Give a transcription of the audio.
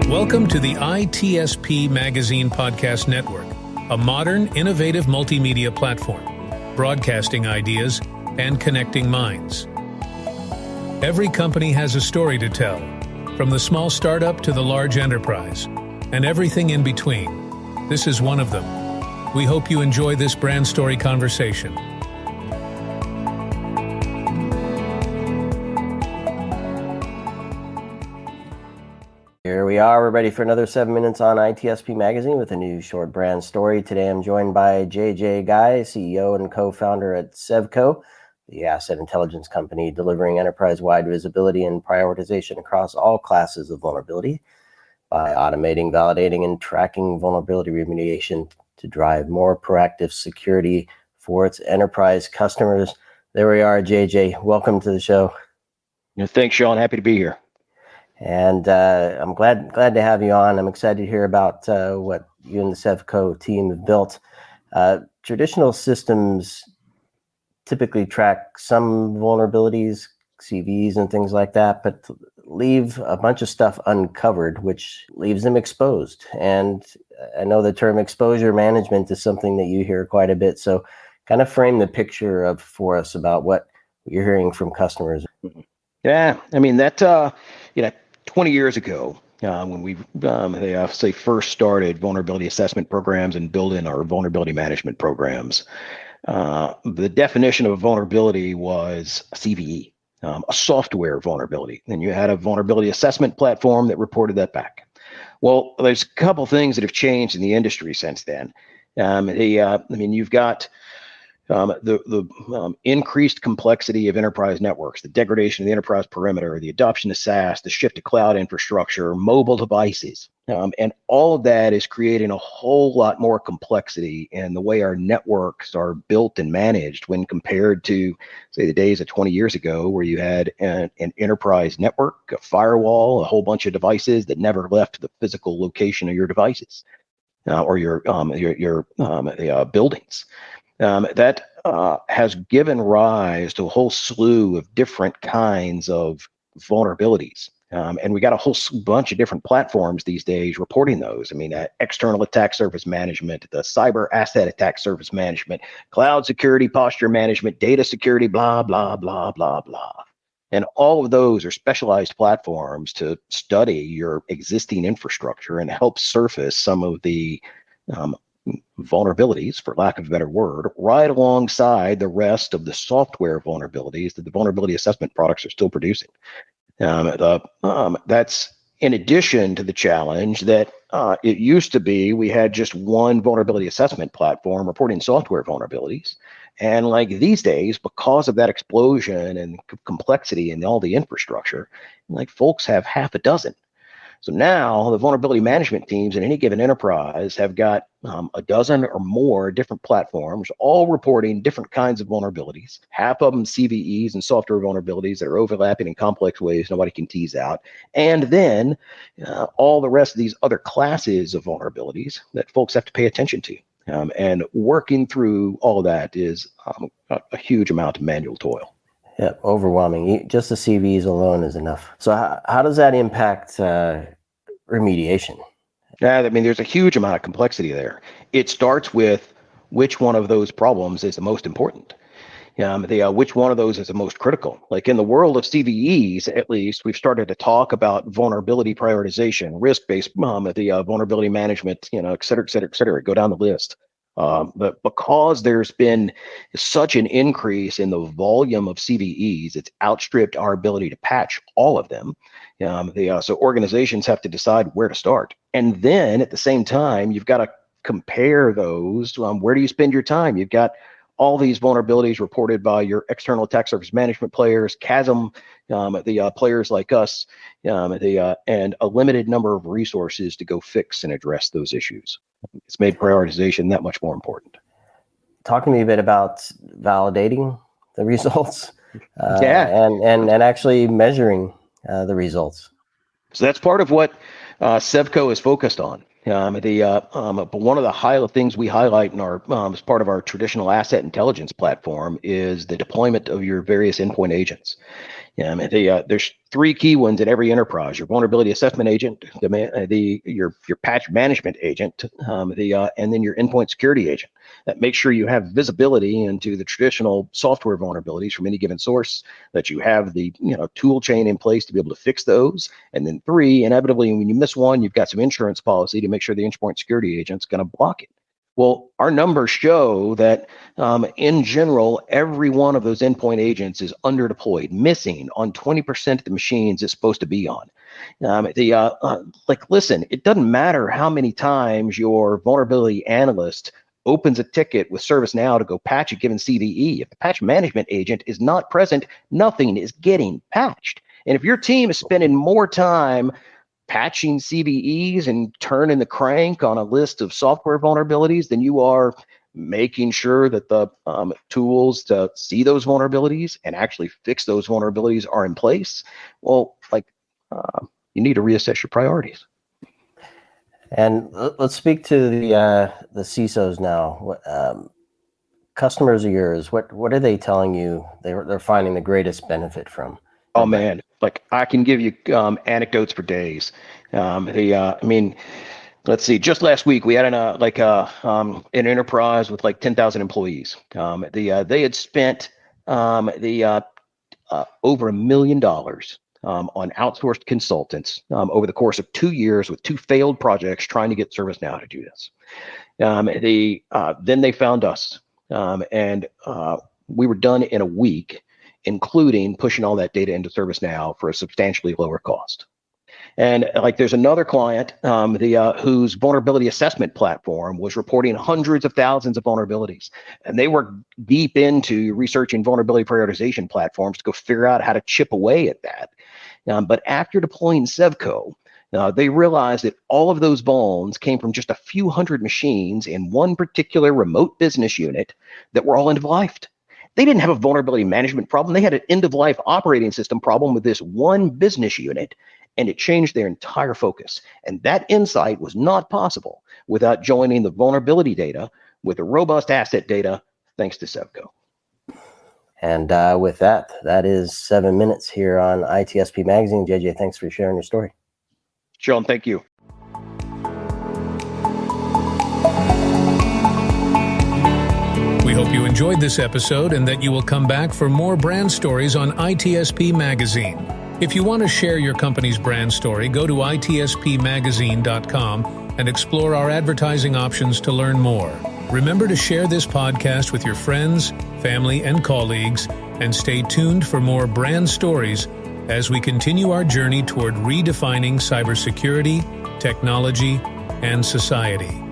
Welcome to the ITSP Magazine Podcast Network, a modern, innovative multimedia platform, broadcasting ideas and connecting minds. Every company has a story to tell, from the small startup to the large enterprise, and everything in between. This is one of them. We hope you enjoy this brand story conversation. Here we are. We're ready for another 7 minutes on ITSP Magazine with a new short brand story. Today I'm joined by JJ Guy, CEO and co-founder at Sevco, the asset intelligence company delivering enterprise-wide visibility and prioritization across all classes of vulnerability by automating, validating, and tracking vulnerability remediation to drive more proactive security for its enterprise customers. There we are, JJ. Welcome to the show. Thanks, Sean. Happy to be here. And I'm glad to have you on. I'm excited to hear about what you and the Sevco team have built. Traditional systems typically track some vulnerabilities, CVEs and things like that, but leave a bunch of stuff uncovered, which leaves them exposed. And I know the term exposure management is something that you hear quite a bit. So kind of frame the picture for us about what you're hearing from customers. Yeah, I mean, 20 years ago, when we first started vulnerability assessment programs and building our vulnerability management programs, the definition of a vulnerability was a CVE, a software vulnerability. And you had a vulnerability assessment platform that reported that back. Well, there's a couple things that have changed in the industry since then. You've got the increased complexity of enterprise networks, the degradation of the enterprise perimeter, the adoption of SaaS, the shift to cloud infrastructure, mobile devices, and all of that is creating a whole lot more complexity in the way our networks are built and managed when compared to, say, the days of 20 years ago, where you had an enterprise network, a firewall, a whole bunch of devices that never left the physical location of your devices or your buildings. That has given rise to a whole slew of different kinds of vulnerabilities. And we got a whole bunch of different platforms these days reporting those. I mean, external attack surface management, the cyber asset attack surface management, cloud security posture management, data security, blah, blah, blah, blah, blah. And all of those are specialized platforms to study your existing infrastructure and help surface some of the vulnerabilities, for lack of a better word, right alongside the rest of the software vulnerabilities that the vulnerability assessment products are still producing. That's in addition to the challenge that it used to be we had just one vulnerability assessment platform reporting software vulnerabilities. And like these days, because of that explosion and complexity in all the infrastructure, like folks have half a dozen. So now the vulnerability management teams in any given enterprise have got a dozen or more different platforms, all reporting different kinds of vulnerabilities, half of them CVEs and software vulnerabilities that are overlapping in complex ways nobody can tease out. And then all the rest of these other classes of vulnerabilities that folks have to pay attention to. And working through all of that is a huge amount of manual toil. Yeah, overwhelming. Just the CVs alone is enough. So how does that impact remediation? Yeah, I mean, there's a huge amount of complexity there. It starts with which one of those problems is the most important. Which one of those is the most critical? Like in the world of CVEs, at least, we've started to talk about vulnerability prioritization, risk-based, vulnerability management, et cetera, et cetera, et cetera. Go down the list. But because there's been such an increase in the volume of CVEs, it's outstripped our ability to patch all of them. So organizations have to decide where to start. And then at the same time, you've got to compare those. Where do you spend your time? You've got all these vulnerabilities reported by your external attack surface management players, CASM, players like us, and a limited number of resources to go fix and address those issues. It's made prioritization that much more important. Talk to me a bit about validating the results and actually measuring the results. So that's part of what Sevco is focused on. But one of the things we highlight in our as part of our traditional asset intelligence platform is the deployment of your various endpoint agents. There's three key ones in every enterprise: your vulnerability assessment agent, your patch management agent, and then your endpoint security agent. That makes sure you have visibility into the traditional software vulnerabilities from any given source, that you have the tool chain in place to be able to fix those. And then three, inevitably, when you miss one, you've got some insurance policy to make sure the endpoint security agent's going to block it. Well, our numbers show that in general, every one of those endpoint agents is underdeployed, missing on 20% of the machines it's supposed to be on. Listen, it doesn't matter how many times your vulnerability analyst opens a ticket with ServiceNow to go patch a given CVE. If the patch management agent is not present, nothing is getting patched. And if your team is spending more time patching CVEs and turning the crank on a list of software vulnerabilities than you are making sure that the tools to see those vulnerabilities and actually fix those vulnerabilities are in place, well, you need to reassess your priorities. And let's speak to the CISOs now. Customers of yours, what are they telling you they're finding the greatest benefit from? Oh man, I can give you anecdotes for days. Let's see. Just last week, we had an enterprise with 10,000 employees. They had spent over $1 million on outsourced consultants over the course of 2 years, with 2 failed projects trying to get ServiceNow to do this. Then they found us, and we were done in a week, including pushing all that data into ServiceNow for a substantially lower cost. And there's another client whose vulnerability assessment platform was reporting hundreds of thousands of vulnerabilities, and they were deep into researching vulnerability prioritization platforms to go figure out how to chip away at that. But after deploying Sevco, they realized that all of those vulns came from just a few hundred machines in one particular remote business unit that were all end-of-lifed. They didn't have a vulnerability management problem. They had an end-of-life operating system problem with this one business unit, and it changed their entire focus. And that insight was not possible without joining the vulnerability data with the robust asset data, thanks to Sevco. And with that is 7 minutes here on ITSP Magazine. JJ, thanks for sharing your story. Sean, thank you. We hope you enjoyed this episode and that you will come back for more brand stories on ITSP Magazine. If you want to share your company's brand story, go to itspmagazine.com and explore our advertising options to learn more. Remember to share this podcast with your friends, family, and colleagues, and stay tuned for more brand stories as we continue our journey toward redefining cybersecurity, technology, and society.